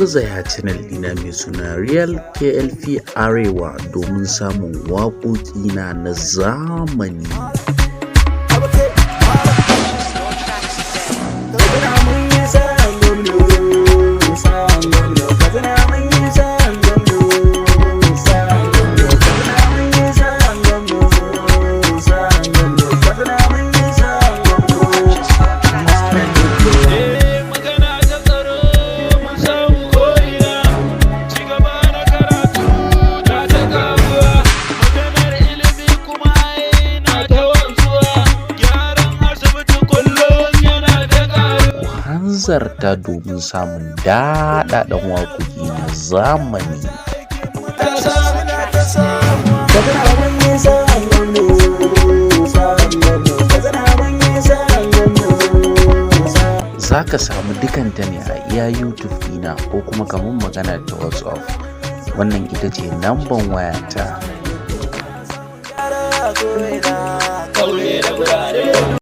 garzaya channel ɗina mai suna Real KLP Arewa domin samun waƙoƙina na zamani. Hanzarta domin samun daɗaɗɗen waƙoƙi na zamani. Za ka samu dukanta ne a iya YouTube ɗina ko kuma ka mun magana ta WhatsApp. Wannan ita ce namban wayata.